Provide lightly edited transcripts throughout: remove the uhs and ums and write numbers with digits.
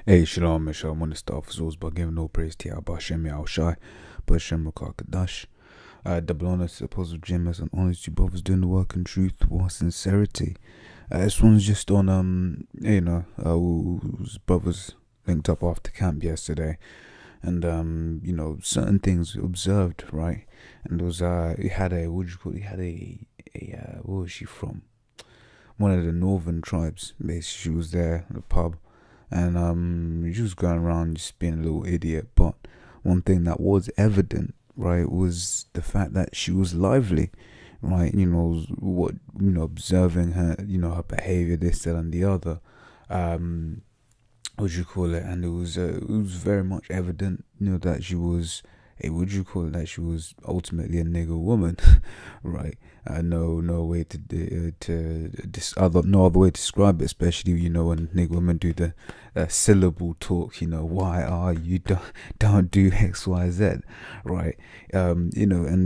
Hey, Shalom, Michelle. I want to start off as by giving all praise to Yahweh Hashem Yahushai, Hashem Rakakadash. Double honor to the Apostle GMS and honors to brothers doing the work in truth or sincerity. This one's just on, brothers linked up after camp yesterday, and certain things observed, right? And there was he had a what was she from? One of the northern tribes. Basically, she was there at the pub. And she was going around just being a little idiot. But one thing that was evident, right, was the fact that she was lively, right? Observing her, her behavior, this, that, and the other. And it was very much evident, that she was that she was ultimately a nigger woman, right? No way no other way to describe it, especially when nigger women do the syllable talk. Why are you don't do X, Y, Z, right? And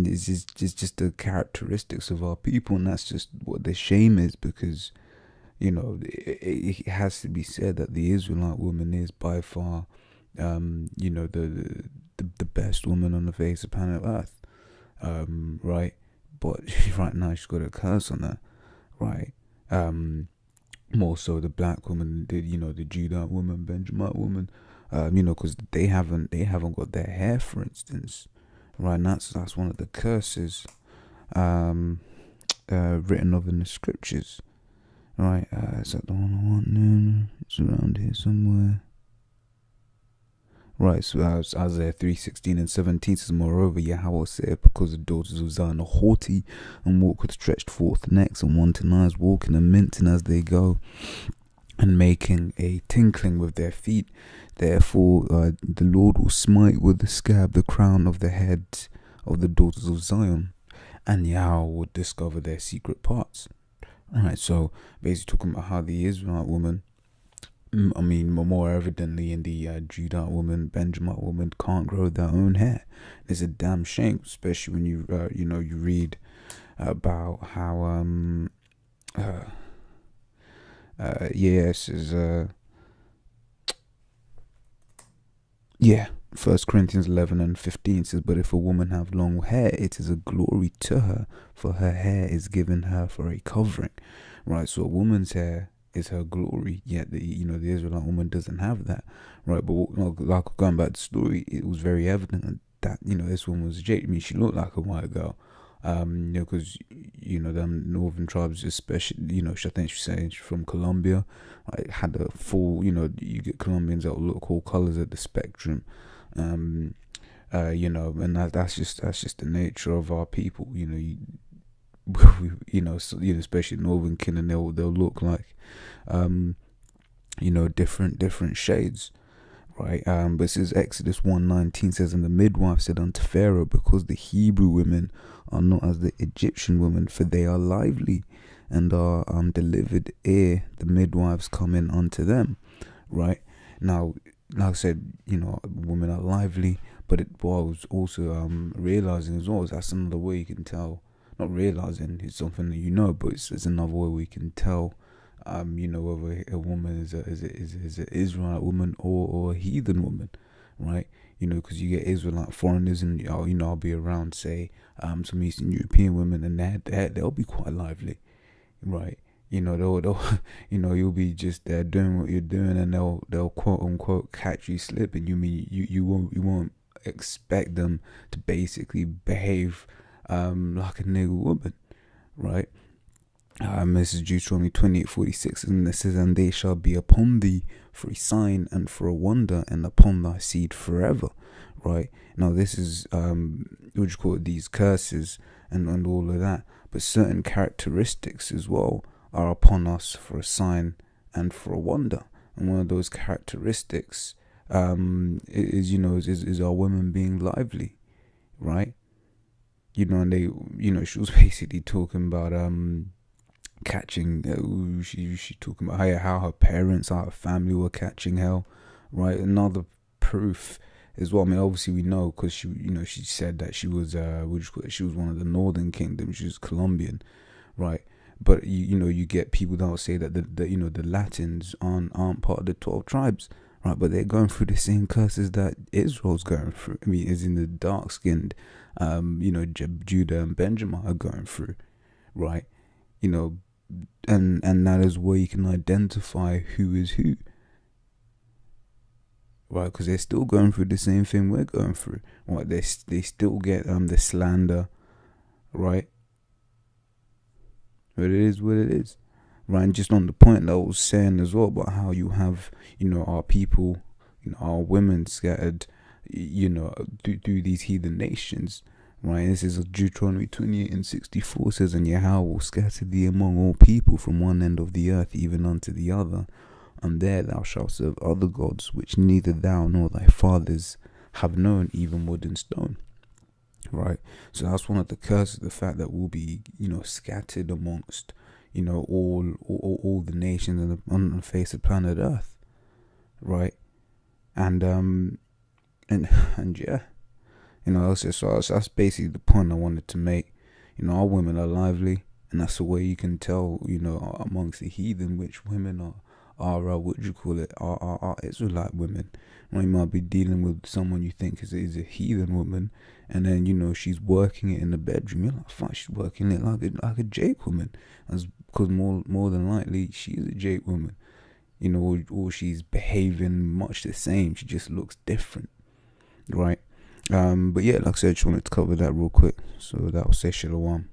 it's just the characteristics of our people, and that's just what the shame is, because it has to be said that the Israelite woman is by far the best woman on the face of planet Earth, right? But right now she's got a curse on her, right? More so the black woman, the Judite woman, Benjamite woman, because they haven't got their hair, for instance, right? And that's one of the curses, written of in the scriptures, right? Is that the one I want? No, it's around here somewhere. Right, so Isaiah 3:16 and 17 says, moreover, Yahweh saith, because the daughters of Zion are haughty, and walk with stretched forth necks, and wanton eyes, walking and minting as they go, and making a tinkling with their feet. Therefore, the Lord will smite with the scab the crown of the head of the daughters of Zion, and Yahweh will discover their secret parts. Alright, so basically talking about how the Israelite woman, more evidently in the Judite woman, Benjamite woman, can't grow their own hair. It's a damn shame, especially when you you read about how First Corinthians 11 and 15 says, but if a woman have long hair, it is a glory to her, for her hair is given her for a covering. Right, so a woman's hair is her glory, yet the Israelite woman doesn't have that, right? But like going back to the story, it was very evident that this woman was Jade. I mean, she looked like a white girl, because them northern tribes, especially, I think she's saying she's from Colombia, right? Had a full, you get Colombians that will look all colors of the spectrum, and that's just the nature of our people, especially northern kin, and they'll look like different shades, right? But it says Exodus 1:19 says, and the midwife said unto Pharaoh, because the Hebrew women are not as the Egyptian women, for they are lively, and are delivered ere the midwives come in unto them, right? Now, like I said, women are lively, but what I was also realizing as well is that's another way you can tell. Not realizing it's something that but it's another way we can tell, whether a woman is an Israelite woman or a heathen woman, right? Because you get Israelite foreigners, and I'll be around, say, some Eastern European women, and they'll be quite lively, right? They'll you'll be just there doing what you're doing, and they'll quote unquote catch you slipping. You won't expect them to basically behave like a nigger woman, right? This is Deuteronomy 28:46, and it says, and they shall be upon thee for a sign and for a wonder, and upon thy seed forever, right? Now this is these curses and all of that, but certain characteristics as well are upon us for a sign and for a wonder, and one of those characteristics is our women being lively, right? And they, she was basically talking about catching. She talking about how her parents, how her family were catching hell, right? Another proof as well. I mean, obviously we know because she said that she was she was one of the Northern Kingdom. She was Colombian, right? But you get people that will say that the Latins aren't part of the 12 tribes, right? But they're going through the same curses that Israel's going through. I mean, as in the dark-skinned, Judah and Benjamin are going through, right? And that is where you can identify who is who, right? Because they're still going through the same thing we're going through, right? They still get the slander, right? But it is what it is, right? And just on the point that I was saying as well about how you have, our people, our women scattered, through these heathen nations, right? This is Deuteronomy 28:64 says, "And Yahweh will scatter thee among all people from one end of the earth even unto the other, and there thou shalt serve other gods, which neither thou nor thy fathers have known, even wood and stone." Right? So that's one of the curses, the fact that we'll be, scattered amongst, all the nations on the face of planet Earth, right? And yeah, so that's basically the point I wanted to make. Our women are lively, and that's the way you can tell, amongst the heathen, which women are Israelite women. Well, you might be dealing with someone you think is a heathen woman, and then she's working it in the bedroom. You're like, fuck, she's working it like a Jake woman, because more than likely she's a Jake woman, or she's behaving much the same. She just looks different, right? But yeah, like I said, I just wanted to cover that real quick. So that will say shalom.